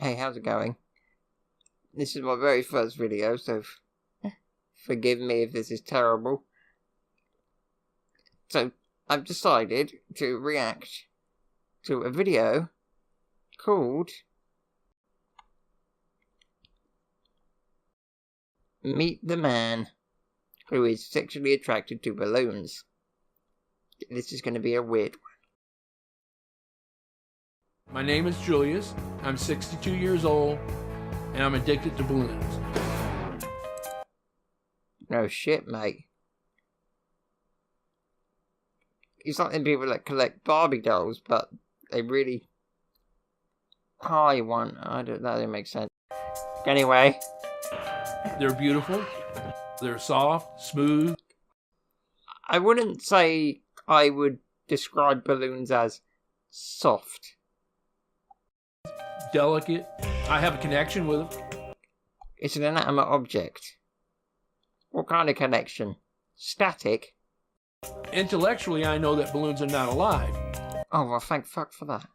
Hey, how's it going? This is my very first video, so forgive me if this is terrible. So, I've decided to react to a video called Meet the Man Who is Sexually Attracted to Balloons. This is going to be a weird one. My name is Julius. I'm 62 years old, and I'm addicted to balloons. No shit, mate. It's like them people that collect Barbie dolls, but they really high one. That doesn't make sense. Anyway. They're beautiful. They're soft, smooth. I wouldn't say I would describe balloons as soft. Delicate. I have a connection with them. It's an inanimate object. What kind of connection? Static? Intellectually, I know that balloons are not alive. Oh, well, thank fuck for that.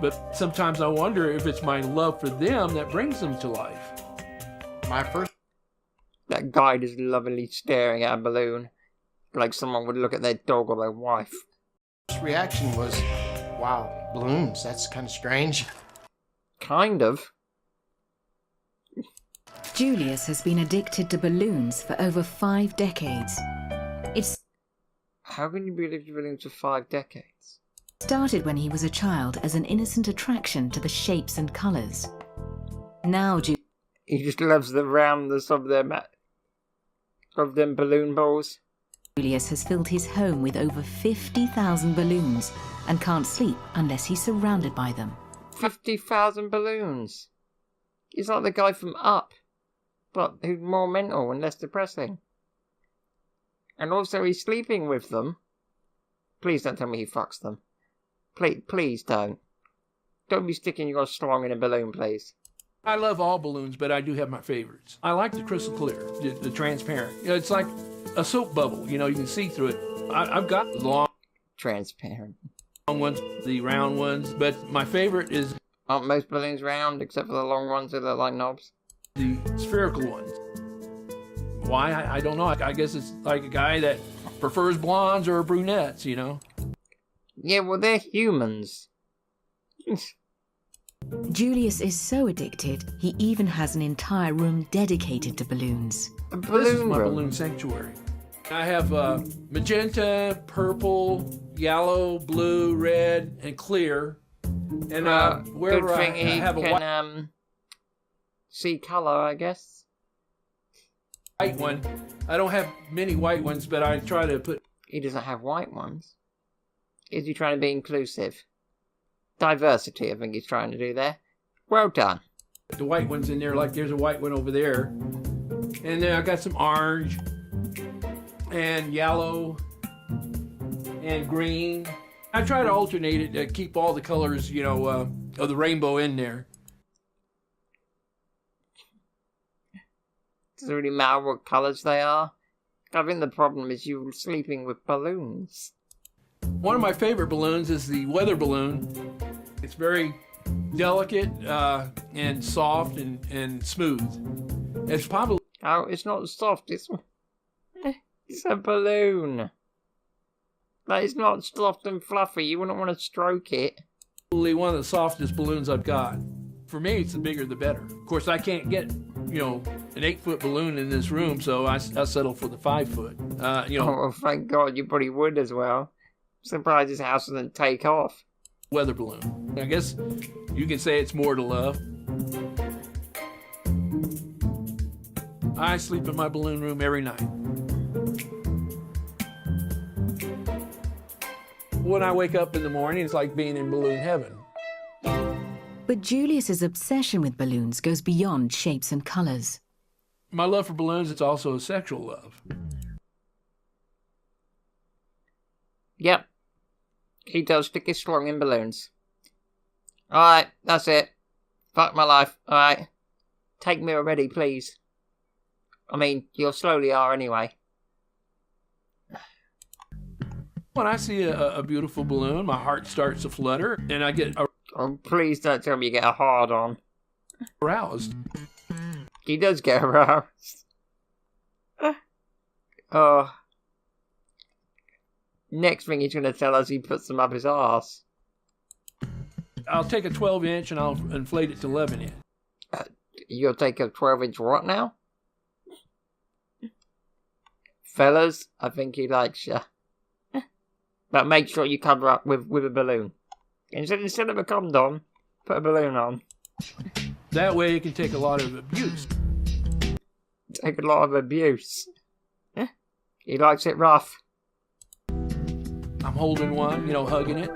But sometimes I wonder if it's my love for them that brings them to life. That guy is lovingly staring at a balloon like someone would look at their dog or their wife. First reaction was, wow, balloons, that's kind of strange. Kind of. Julius has been addicted to balloons for over 5 decades. How can you be addicted to balloons for 5 decades? Started when he was a child as an innocent attraction to the shapes and colours. Now He just loves the roundness of them balloon balls. Julius has filled his home with over 50,000 balloons and can't sleep unless he's surrounded by them. 50,000 balloons. He's like the guy from Up, but who's more mental and less depressing. And also he's sleeping with them. Please don't tell me he fucks them. Please don't. Don't be sticking your schlong in a balloon, please. I love all balloons, but I do have my favorites. I like the crystal clear, the transparent. You know, it's like a soap bubble. You know, you can see through it. I've got the long Transparent. ones, the round ones, but my favorite is... Aren't most balloons round, except for the long ones that are like knobs? the spherical ones. Why? I don't know. I guess it's like a guy that prefers blondes or brunettes, you know? Yeah, well, they're humans. Julius is so addicted, he even has an entire room dedicated to balloons. A This is balloon my room. balloon sanctuary. I have magenta, purple, yellow, blue, red, and clear. And wherever good I thing he have a can see colour, I guess. white one, I don't have many white ones, but I try to put... He doesn't have white ones. Is he trying to be inclusive? Diversity, I think he's trying to do there. Well done. the white ones in there, like there's a white one over there. And then I got some orange and yellow and green. I try to alternate it to keep all the colors, you know, of the rainbow in there. Doesn't really matter what colours they are. I think the problem is you sleeping with balloons. One of my favorite balloons is the weather balloon. It's very delicate and soft and smooth. It's probably... Oh, it's not soft, it's a balloon. That is not soft and fluffy, you wouldn't want to stroke it. probably one of the softest balloons I've got. For me, it's the bigger the better. Of course, I can't get, you know, an 8-foot balloon in this room, so I settle for the 5-foot. You know, Oh, well, thank God, you probably would as well. Surprised his house doesn't take off. weather balloon. I guess you can say it's more to love. I sleep in my balloon room every night. When I wake up in the morning, it's like being in balloon heaven. But Julius's obsession with balloons goes beyond shapes and colours. My love for balloons, it's also a sexual love. Yep. He does stick his schlong in balloons. Alright, that's it. Fuck my life, alright. Take me already, please. I mean, you slowly are anyway. When I see a beautiful balloon, my heart starts to flutter, and I get a... Oh, please don't tell me you get a hard on. aroused. He does get aroused. Oh. Next thing he's going to tell us he puts them up his arse. I'll take a 12-inch and I'll inflate it to 11-inch. You'll take a 12-inch what now? Fellas, I think he likes you. But make sure you cover up with a balloon. Instead of a condom, put a balloon on. That way it can take a lot of abuse. Take a lot of abuse. He likes it rough. I'm holding one, hugging it.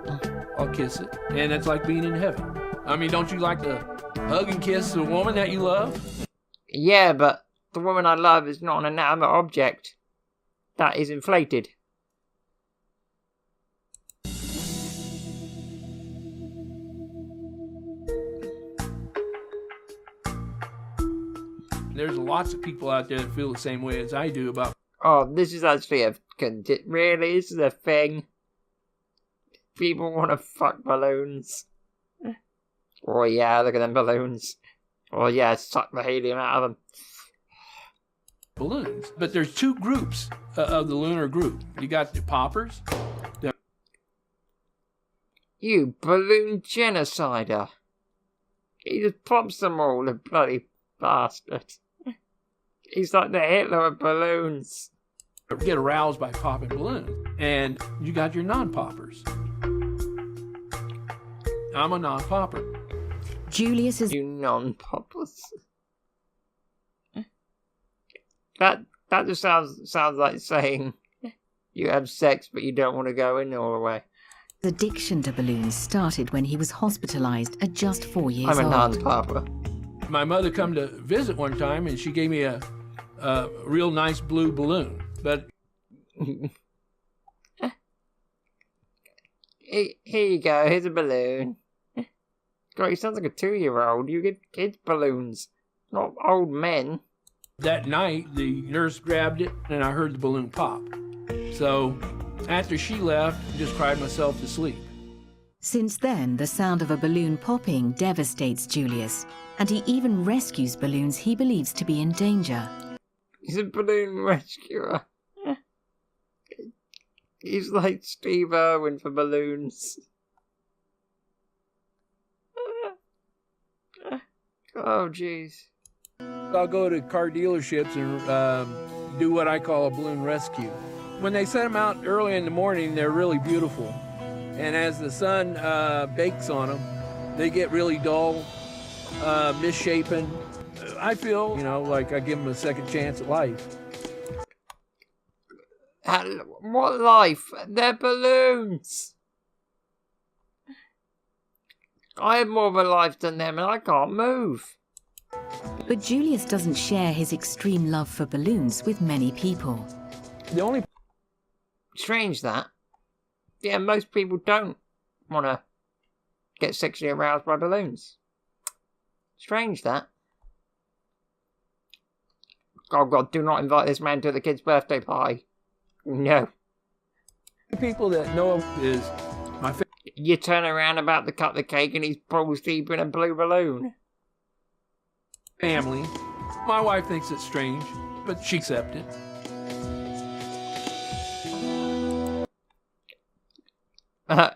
I'll kiss it. And it's like being in heaven. I mean, don't you like to hug and kiss a woman that you love? Yeah, but the woman I love is not an inanimate object. That is inflated. There's lots of people out there that feel the same way as I do about... Oh, this is actually really? This is a thing? People want to fuck balloons. Oh yeah, look at them balloons. Oh yeah, suck the helium out of them. balloons. But there's two groups of the lunar group. You got the poppers. You balloon genocider. He just pops them all, the bloody bastard. He's like the Hitler of balloons. Get aroused by popping balloons. And you got your non-poppers. I'm a non-popper. Julius is... You non-poppers. That just sounds like saying you have sex but you don't want to go in all the way. addiction to balloons started when he was hospitalized at just 4 years I'm a old. non-popper. My mother come to visit one time and she gave me a real nice blue balloon. But Here you go, here's a balloon. God, he sounds like a 2-year-old. You get kids' balloons, not old men. that night, the nurse grabbed it and I heard the balloon pop. So after she left, I just cried myself to sleep. Since then, the sound of a balloon popping devastates Julius, and he even rescues balloons he believes to be in danger. He's a balloon rescuer. He's like Steve Irwin for balloons. Oh, jeez. I'll go to car dealerships and do what I call a balloon rescue. When they set them out early in the morning, they're really beautiful. And as the sun bakes on them, they get really dull, misshapen. I feel, like I give them a second chance at life. What life? They're balloons. I have more of a life than them and I can't move. But Julius doesn't share his extreme love for balloons with many people. The only Strange that. Yeah, most people don't want to get sexually aroused by balloons. Strange that. Oh God, do not invite this man to the kid's birthday party. No. people that know him is my You turn around about to cut the cake and he's balls deep in a blue balloon. family. My wife thinks it's strange, but she accepts it.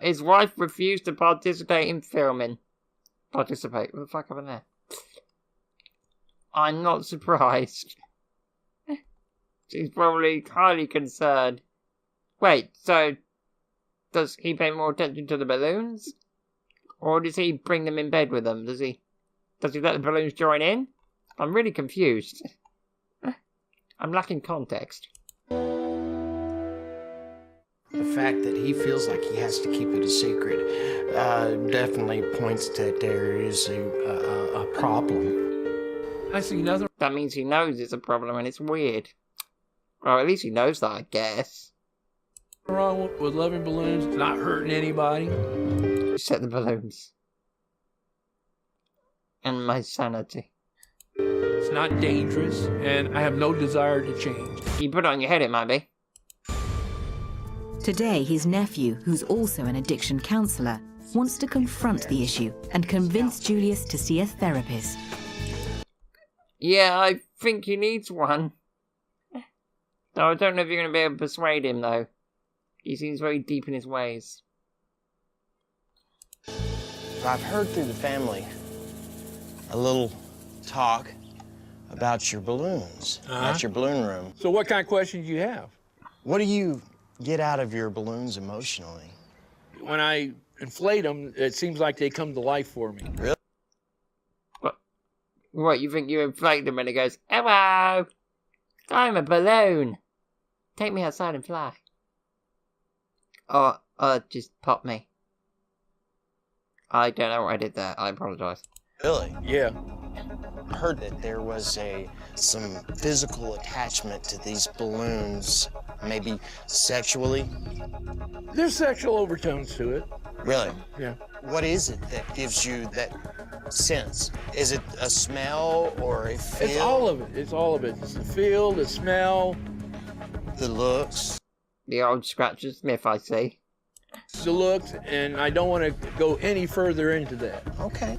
His wife refused to participate in filming. Participate? What the fuck happened there? I'm not surprised. She's probably highly concerned. Wait, so does he pay more attention to the balloons? Or does he bring them in bed with them? Does he let the balloons join in? I'm really confused. I'm lacking context. The fact that he feels like he has to keep it a secret definitely points that there is a problem. I see nothing That means he knows it's a problem and it's weird. Well, at least he knows that, I guess. wrong with loving balloons, not hurting anybody. Except the balloons. And my sanity. It's not dangerous, and I have no desire to change. You put it on your head, it might be. Today, his nephew, who's also an addiction counselor, wants to confront the issue and convince Julius to see a therapist. Yeah, I think he needs one. No, I don't know if you're going to be able to persuade him, though. He seems very deep in his ways. I've heard through the family a little talk about your balloons, at your balloon room. So what kind of questions do you have? What do you get out of your balloons emotionally? When I inflate them, it seems like they come to life for me. Really? What, you think you inflate them and it goes, hello, I'm a balloon. Take me outside and fly. Or just pop me. I don't know what I did there. I apologise. Really? Yeah. I heard that there was some physical attachment to these balloons, maybe sexually. There's sexual overtones to it. Really? Yeah. What is it that gives you that sense? Is it a smell or a feel? It's all of it. It's all of it. It's the feel, the smell, The looks? The old Scratcher Smith, I see. the looks, and I don't want to go any further into that. Okay.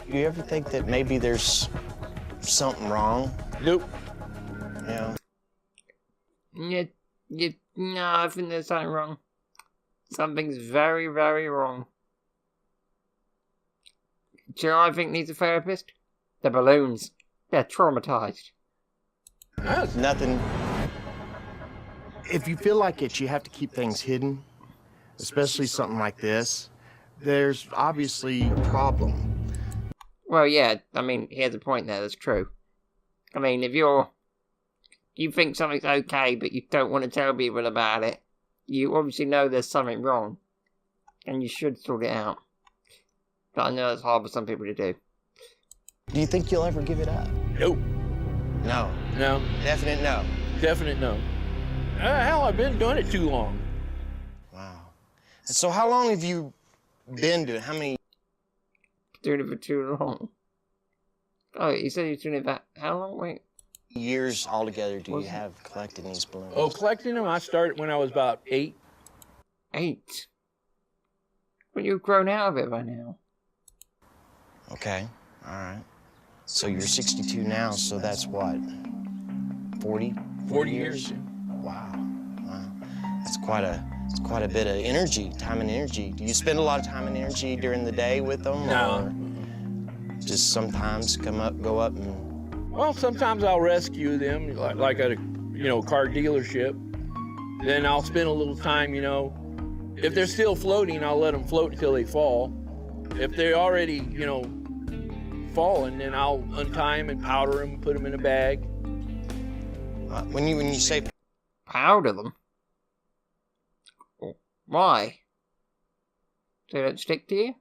You ever think that maybe there's something wrong? Nope. Yeah. No, I think there's something wrong. Something's very, very wrong. Do you know what I think needs a therapist? The balloons. They're traumatized. Nothing. If you feel like it, you have to keep things hidden, especially something like this. There's obviously a problem. Well, yeah, I mean, he has a point there, that's true. I mean, if you think something's okay, but you don't want to tell people about it, you obviously know there's something wrong. And you should sort it out. But I know it's hard for some people to do. Do you think you'll ever give it up? Nope. No. No. Definite no. Definite no. Hell, I've been doing it too long. Wow. And so how long have you been doing? How many? Doing it for too long. Oh, you said you were doing it for how long? Wait. Years altogether do you have collecting these balloons? Oh, collecting them, I started when I was about 8. 8? Well, you've grown out of it by now. Okay, all right. So you're 62 now, so that's what? 40? 40 years. Wow. Wow. That's quite a bit of energy, time and energy. Do you spend a lot of time and energy during the day with them? No. Or just sometimes go up and... Well, sometimes I'll rescue them, like at a, car dealership. Then I'll spend a little time, If they're still floating, I'll let them float until they fall. If they're already, falling, then I'll untie them and powder them, put them in a bag. When you say... Powder them? Why? So they don't stick to you?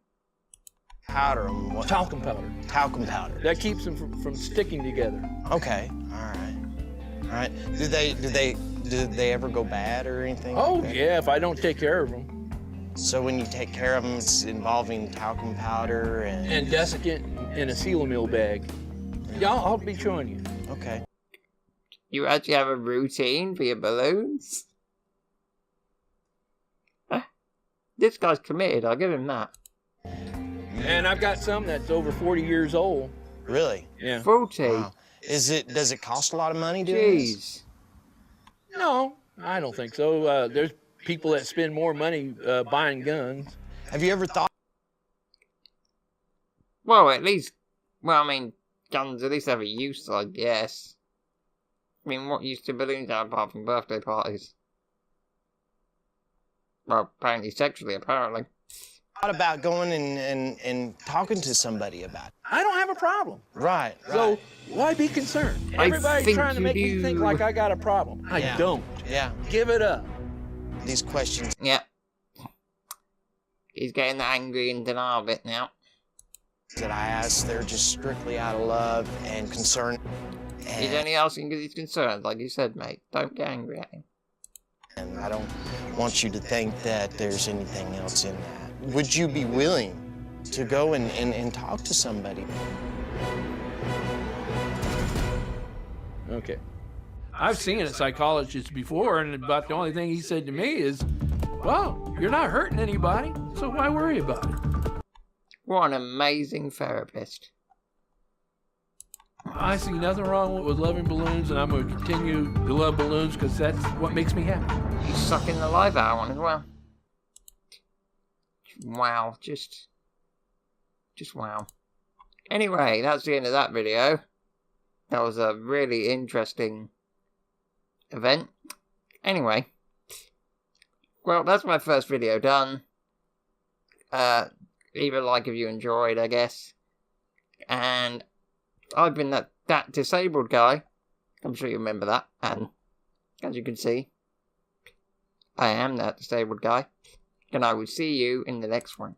Powder them? What? Talcum powder. Talcum powder. That keeps them from sticking together. Okay, all right. All right. Do they ever go bad or anything? Oh, like that? yeah, if I don't take care of them. So when you take care of them, it's involving talcum powder and... And desiccant in a Sealamil bag. Yeah, I'll be showing you. Okay. You actually have a routine for your balloons? This guy's committed, I'll give him that. And I've got some that's over 40 years old. Really? Yeah. 40? Wow. Does it cost a lot of money doing this? Jeez. No, I don't think so. There's people that spend more money buying guns. Have you ever thought... Well, I mean, guns at least have a use, I guess. I mean, what use do balloons have apart from birthday parties? Well, apparently sexually, apparently. about going and talking to somebody about it? I don't have a problem. Right. So why be concerned? I Everybody's think trying to make me think like I got a problem. I Yeah. don't. Yeah. Give it up. These questions. Yeah. He's getting angry and denial of it now. That I ask, they're just strictly out of love and concern. He's only asking because he's concerned, like you said, mate. Don't get angry at him. And I don't want you to think that there's anything else in that. Would you be willing to go and talk to somebody? Okay. I've seen a psychologist before, and about the only thing he said to me is, Well, you're not hurting anybody, so why worry about it? What an amazing therapist. I see nothing wrong with loving balloons, and I'm going to continue to love balloons because that's what makes me happy. He's sucking the life out of one as well. Wow, just wow. Anyway, that's the end of that video. That was a really interesting event. Anyway, well, that's my first video done. Leave a like if you enjoyed, I guess. And I've been that disabled guy. I'm sure you remember that. And as you can see, I am that disabled guy. And I will see you in the next one.